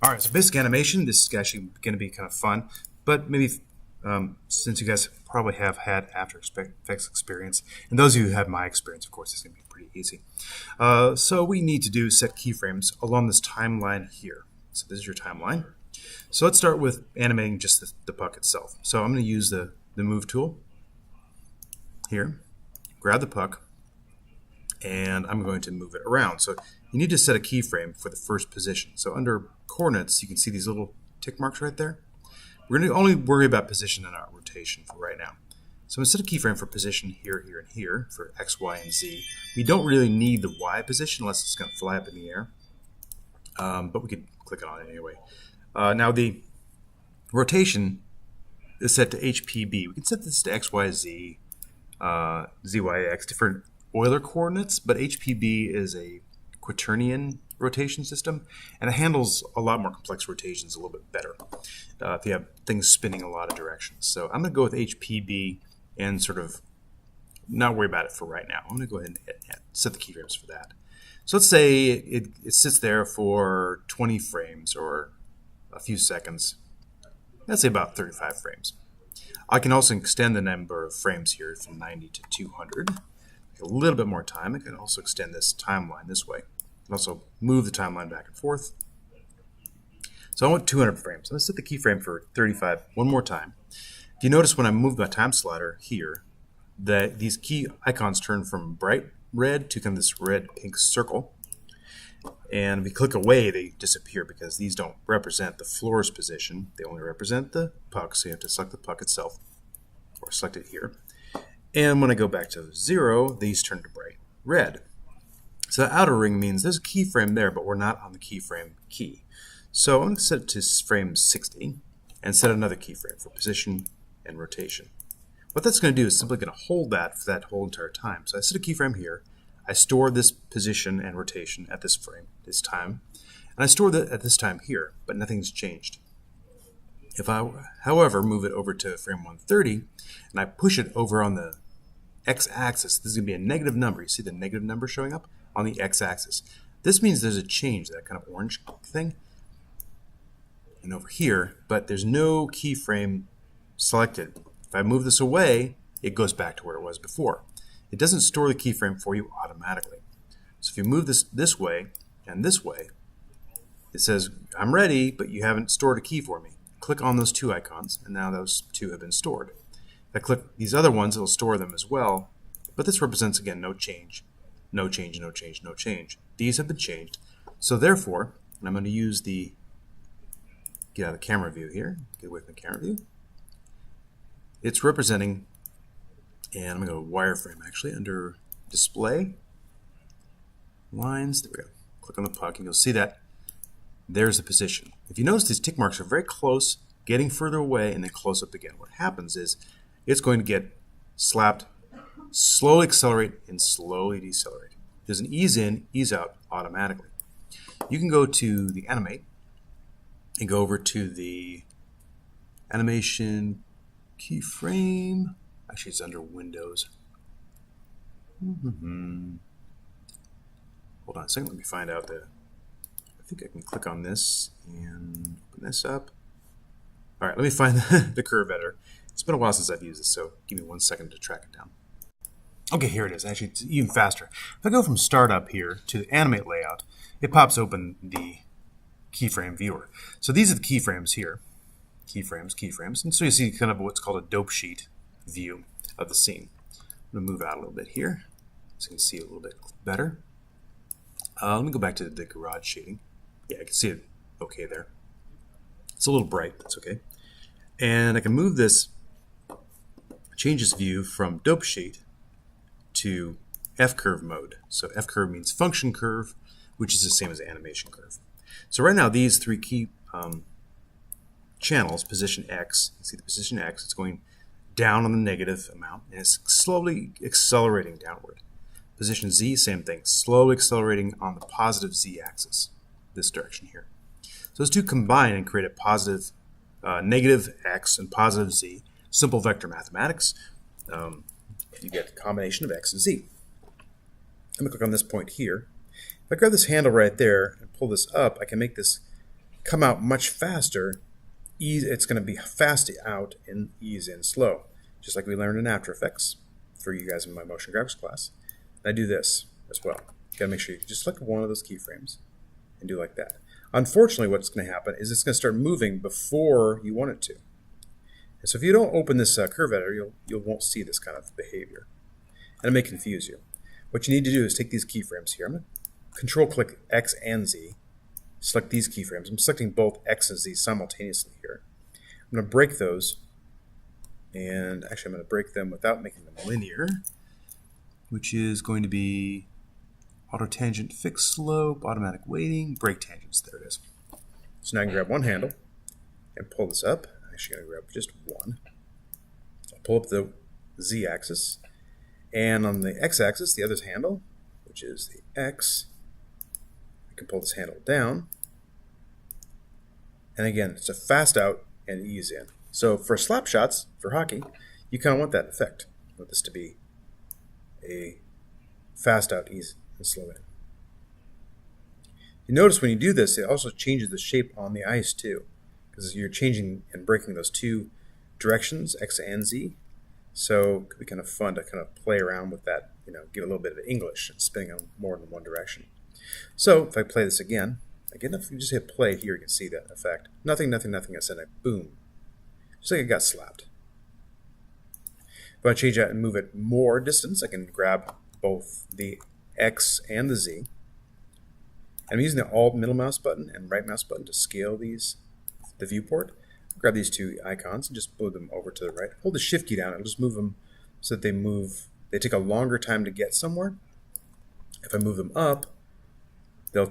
All right, so basic animation. This is actually going to be kind of fun, but maybe since you guys probably have had After Effects experience, and those of you who have my experience, of course, it's going to be pretty easy. So what we need to do is set keyframes along this timeline here. So this is your timeline. So let's start with animating just the puck itself. So I'm going to use the move tool here, grab the puck, and I'm going to move it around. So you need to set a keyframe for the first position. So under coordinates, you can see these little tick marks right there. We're going to only worry about position and not rotation for right now. So I'm going to set a keyframe for position here, here, and here for X, Y, and Z. We don't really need the Y position unless it's going to fly up in the air, but we could click on it anyway. Now the rotation is set to HPB. We can set this to X, Y, Z, Z, Y, X, different Euler coordinates, but HPB is a quaternion rotation system, and it handles a lot more complex rotations a little bit better if you have things spinning a lot of directions. So I'm going to go with HPB and sort of not worry about it for right now. I'm going to go ahead and set the keyframes for that. So let's say it sits there for 20 frames or a few seconds. Let's say about 35 frames. I can also extend the number of frames here from 90 to 200. A little bit more time. I can also extend this timeline this way. I can also move the timeline back and forth. So I want 200 frames. I'm going to set the keyframe for 35 one more time. If you notice when I move my time slider here, that these key icons turn from bright red to kind of this red-pink circle. And if we click away, they disappear because these don't represent the floor's position. They only represent the puck, so you have to select the puck itself, or select it here. And when I go back to 0, these turn to bright red. So the outer ring means there's a keyframe there, but we're not on the keyframe key. So I'm going to set it to frame 60 and set another keyframe for position and rotation. What that's going to do is simply going to hold that for that whole entire time. So I set a keyframe here. I store this position and rotation at this frame, this time, and I store that at this time here, but nothing's changed. If I, however, move it over to frame 130 and I push it over on the x-axis, this is going to be a negative number. You see the negative number showing up on the x-axis. This means there's a change, that kind of orange thing, and over here, but there's no keyframe selected. If I move this away, it goes back to where it was before. It doesn't store the keyframe for you automatically. So if you move this way and this way, it says, I'm ready, but you haven't stored a key for me. Click on those two icons, and now those two have been stored. If I click these other ones, it'll store them as well, but this represents, again, no change, no change, no change, no change. These have been changed. So therefore, and I'm going to use the, get out of the camera view here, get away from the camera view. It's representing, and I'm going to go wireframe actually, under display, lines, there we go. Click on the puck and you'll see that there's the position. If you notice, these tick marks are very close, getting further away, and then close up again. What happens is it's going to get slapped, slowly accelerate, and slowly decelerate. There's an ease in, ease out automatically. You can go to the animate and go over to the animation keyframe. Actually, it's under Windows. Hold on a second. Let me find out the. I think I can click on this and open this up. All right, let me find the curve editor. It's been a while since I've used this, so give me 1 second to track it down. Okay, here it is. Actually, it's even faster. If I go from Start Up here to the Animate Layout, it pops open the keyframe viewer. So these are the keyframes here. Keyframes, keyframes. And so you see kind of what's called a dope sheet view of the scene. I'm going to move out a little bit here so you can see it a little bit better. Let me go back to the garage shading. Yeah, I can see it okay there. It's a little bright, that's okay. And I can move this, change this view from dope sheet to F-curve mode. So F-curve means function curve, which is the same as animation curve. So right now these three key channels, position X, you see the position X, it's going down on the negative amount, and it's slowly accelerating downward. Position Z, same thing, slowly accelerating on the positive Z axis, this direction here. So those two combine and create a positive, negative X and positive Z. Simple vector mathematics. You get a combination of X and Z. I'm going to click on this point here. If I grab this handle right there and pull this up, I can make this come out much faster. It's going to be fast out and ease in slow, just like we learned in After Effects for you guys in my motion graphics class. And I do this as well. You got to make sure you just select one of those keyframes and do like that. Unfortunately, what's going to happen is it's going to start moving before you want it to. And so if you don't open this curve editor, you won't see this kind of behavior. And it may confuse you. What you need to do is take these keyframes here. I'm going to control-click X and Z. Select these keyframes. I'm selecting both X and Z simultaneously here. I'm going to break those. And actually, I'm going to break them without making them linear, which is going to be auto tangent, fixed slope, automatic weighting, break tangents. There it is. So now I can grab one handle and pull this up. I'm actually going to grab just one. I'll pull up the Z-axis. And on the X-axis, the other handle, which is the X, I can pull this handle down. And again, it's a fast out and ease in. So for slap shots, for hockey, you kind of want that effect. You want this to be a fast out, ease, and slow in. You notice when you do this, it also changes the shape on the ice too, because you're changing and breaking those two directions, X and Z. So it could be kind of fun to kind of play around with that, give a little bit of English and spinning them more than one direction. So if I play this again, if you just hit play here, you can see that effect. Nothing, nothing, nothing. I said, boom. Just like it got slapped. If I change that and move it more distance, I can grab both the X and the Z. I'm using the Alt middle mouse button and right mouse button to scale the viewport. Grab these two icons and just move them over to the right. Hold the Shift key down and just move them so that they take a longer time to get somewhere. If I move them up, they'll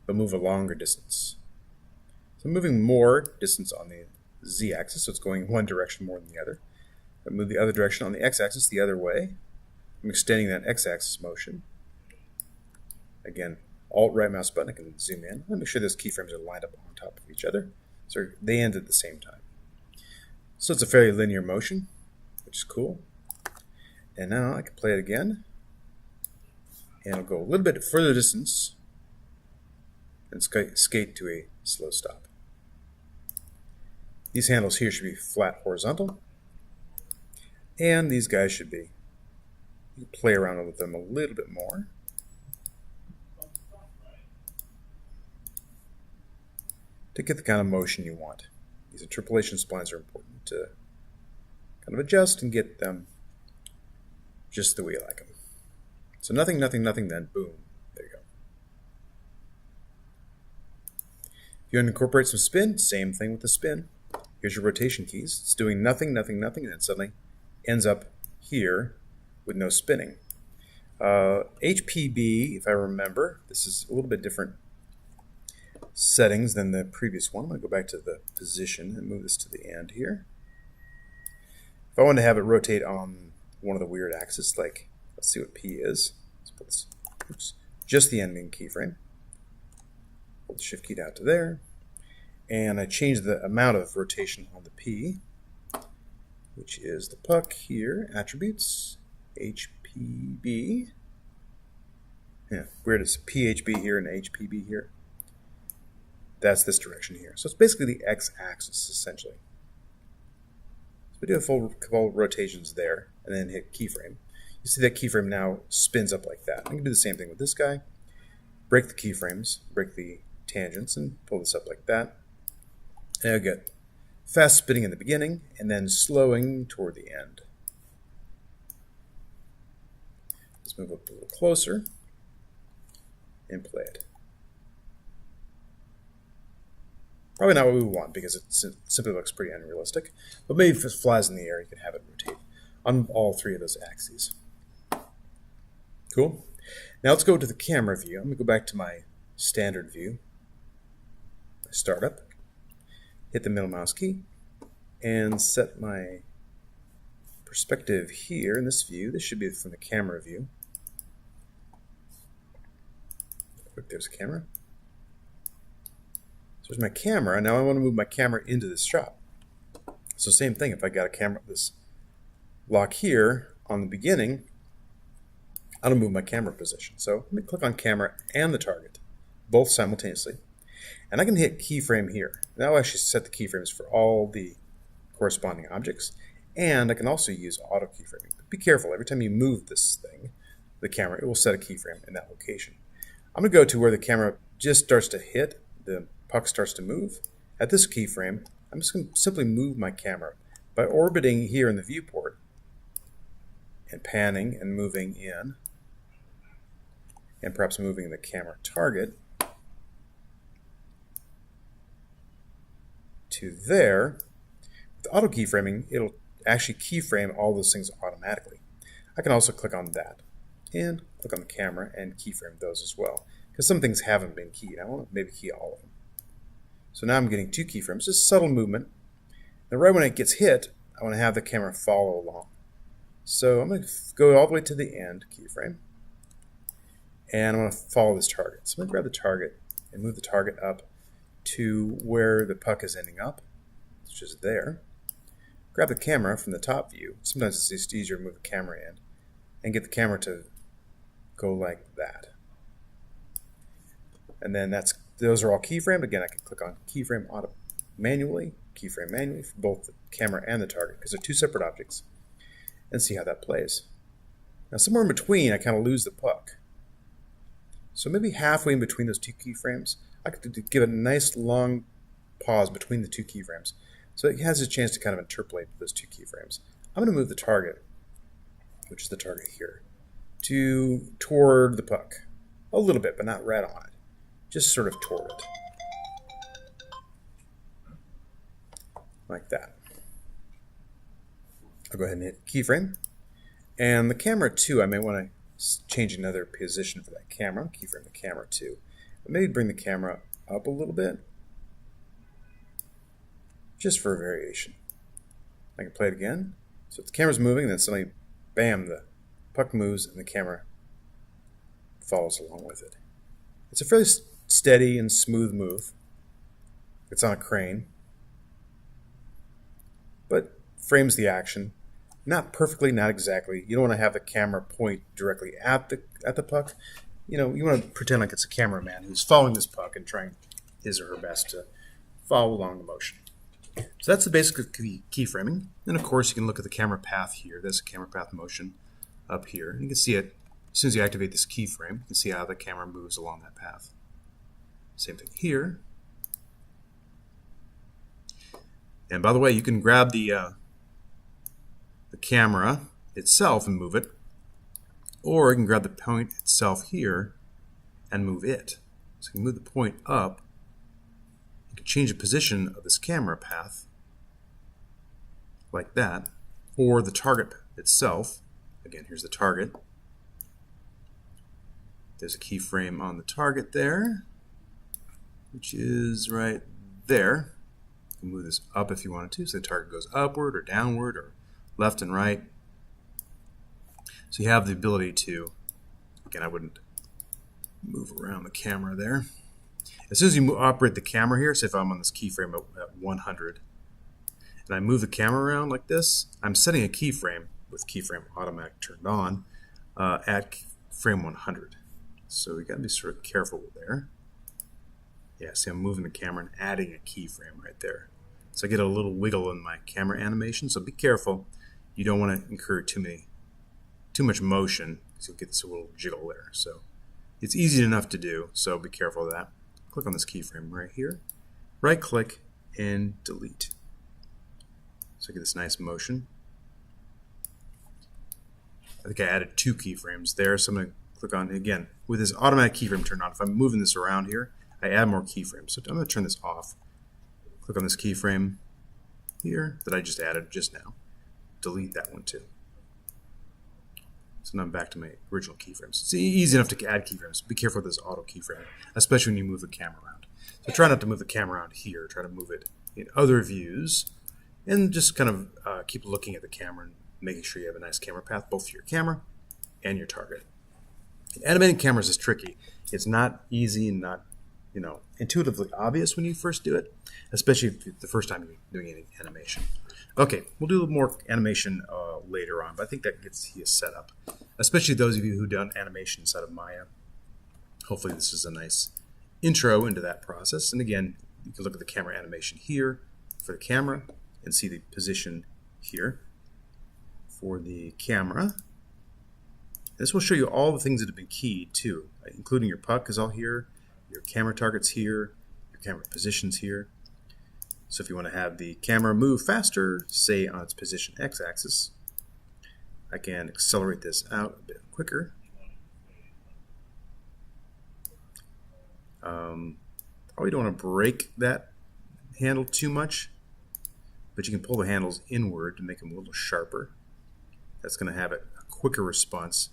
move a longer distance. So I'm moving more distance on the Z-axis, so it's going one direction more than the other. If I move the other direction on the X-axis the other way, I'm extending that X-axis motion. Again, Alt right mouse button, I can zoom in. Let me make sure those keyframes are lined up on top of each other, so they end at the same time. So it's a fairly linear motion, which is cool. And now I can play it again, and I'll go a little bit further distance and skate to a slow stop. These handles here should be flat horizontal, and these guys should be, you can play around with them a little bit more. To get the kind of motion you want. These interpolation splines are important to kind of adjust and get them just the way you like them. So nothing, nothing, nothing, then boom. There you go. If you want to incorporate some spin, same thing with the spin. Here's your rotation keys. It's doing nothing, nothing, nothing, and then suddenly ends up here with no spinning. HPB, if I remember, this is a little bit different settings than the previous one. I'm going to go back to the position and move this to the end here. If I want to have it rotate on one of the weird axes, like, let's see what P is. Let's put this, just the ending keyframe. Hold the Shift key down to there. And I change the amount of rotation on the P, which is the puck here, attributes, HPB. Yeah, weird, it's PHB here and HPB here. That's this direction here. So it's basically the X-axis, essentially. So we do a full couple rotations there, and then hit keyframe. You see that keyframe now spins up like that. I can do the same thing with this guy. Break the keyframes, break the tangents, and pull this up like that. And I'll get fast spinning in the beginning, and then slowing toward the end. Let's move up a little closer and play it. Probably not what we want because it simply looks pretty unrealistic. But maybe if it flies in the air, you can have it rotate on all three of those axes. Cool. Now let's go to the camera view. I'm going to go back to my standard view. My startup. Hit the middle mouse key and set my perspective here in this view. This should be from the camera view. There's a camera. So there's my camera. Now I want to move my camera into this shot. So same thing, if I got a camera, this lock here on the beginning, I want to move my camera position. So let me click on camera and the target, both simultaneously. And I can hit keyframe here. That will actually set the keyframes for all the corresponding objects. And I can also use auto keyframing. But be careful, every time you move this thing, the camera, it will set a keyframe in that location. I'm going to go to where the camera just starts to hit, the puck starts to move. At this keyframe, I'm just going to simply move my camera by orbiting here in the viewport and panning and moving in, and perhaps moving the camera target to there. With auto keyframing, it'll actually keyframe all those things automatically. I can also click on that and click on the camera and keyframe those as well, because some things haven't been keyed. I want to maybe key all of them. So now I'm getting 2 keyframes, just subtle movement. Now right when it gets hit, I want to have the camera follow along. So I'm going to go all the way to the end keyframe, and I want to follow this target. So I'm going to grab the target and move the target up to where the puck is ending up, which is there. Grab the camera from the top view. Sometimes it's just easier to move the camera in and get the camera to go like that. And then those are all keyframed. Again, I can click on keyframe manually for both the camera and the target, because they're 2 separate objects, and see how that plays. Now somewhere in between, I kind of lose the puck. So maybe halfway in between those 2 keyframes, I could give it a nice long pause between the 2 keyframes, so it has a chance to kind of interpolate those 2 keyframes. I'm going to move the target, which is the target here, toward the puck. A little bit, but not right on it. Just sort of toward it. Like that. I'll go ahead and hit keyframe. And the camera too, I may want to change another position for that camera. Keyframe the camera too. But maybe bring the camera up a little bit, just for a variation. I can play it again. So if the camera's moving, then suddenly, bam, the puck moves and the camera follows along with it. It's a fairly steady and smooth move. It's on a crane, but frames the action. Not perfectly, not exactly. You don't want to have the camera point directly at the puck. You want to pretend like it's a cameraman who's following this puck and trying his or her best to follow along the motion. So that's the basic keyframing. Then of course you can look at the camera path here. There's a camera path motion up here. And you can see it as soon as you activate this keyframe. You can see how the camera moves along that path. Same thing here. And by the way, you can grab the camera itself and move it, or you can grab the point itself here and move it. So you can move the point up. You can change the position of this camera path like that, or the target itself. Again, here's the target. There's a keyframe on the target there, which is right there. You can move this up if you wanted to, so the target goes upward or downward or left and right. So you have the ability to, again, I wouldn't move around the camera there. As soon as you operate the camera here, say if I'm on this keyframe at 100, and I move the camera around like this, I'm setting a keyframe with keyframe automatic turned on at frame 100. So we got to be sort of careful there. Yeah, see I'm moving the camera and adding a keyframe right there. So I get a little wiggle in my camera animation, so be careful. You don't want to incur too much motion, because you'll get this little jiggle there. So it's easy enough to do, so be careful of that. Click on this keyframe right here, right click and delete. So I get this nice motion. I think I added 2 keyframes there, so I'm going to click on, again, with this automatic keyframe turned on, if I'm moving this around here, I add more keyframes. So I'm going to turn this off. Click on this keyframe here that I just added just now. Delete that one too. So now I'm back to my original keyframes. It's easy enough to add keyframes. Be careful with this auto keyframe, especially when you move the camera around. So try not to move the camera around here. Try to move it in other views, and just kind of keep looking at the camera and making sure you have a nice camera path, both for your camera and your target. Animating cameras is tricky. It's not easy and not intuitively obvious when you first do it, especially if the first time you're doing any animation. Okay, we'll do more animation later on, but I think that gets you set up, especially those of you who done animation inside of Maya. Hopefully this is a nice intro into that process. And again, you can look at the camera animation here for the camera and see the position here for the camera. This will show you all the things that have been keyed too, including your puck is all here, your camera targets here, your camera positions here. So if you want to have the camera move faster, say on its position x-axis, I can accelerate this out a bit quicker. Probably don't want to break that handle too much, but you can pull the handles inward to make them a little sharper. That's going to have a quicker response.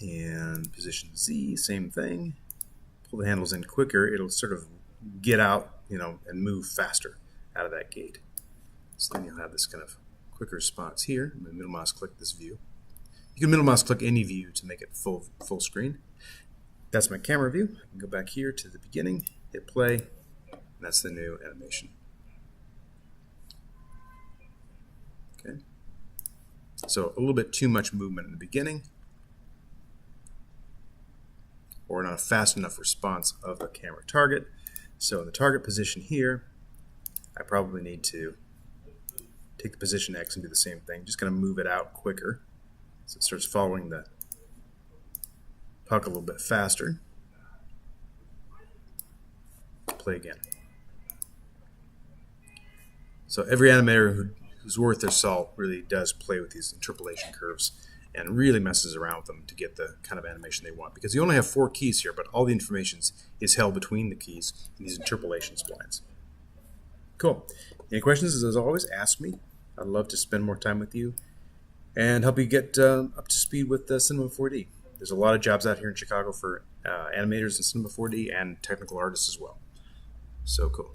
And position Z, same thing. Pull the handles in quicker, it'll sort of get out, and move faster out of that gate. So then you'll have this kind of quick response here. I'm going to middle mouse click this view. You can middle mouse click any view to make it full screen. That's my camera view. I can go back here to the beginning, hit play, and that's the new animation. Okay. So a little bit too much movement in the beginning, or not a fast enough response of the camera target. So in the target position here, I probably need to take the position X and do the same thing. Just going to move it out quicker so it starts following the puck a little bit faster. Play again. So every animator who's worth their salt really does play with these interpolation curves and really messes around with them to get the kind of animation they want, because you only have 4 keys here, but all the information is held between the keys in these interpolation splines. Cool. Any questions, as always, ask me. I'd love to spend more time with you and help you get up to speed with Cinema4D. There's a lot of jobs out here in Chicago for animators in Cinema4D and technical artists as well. So cool.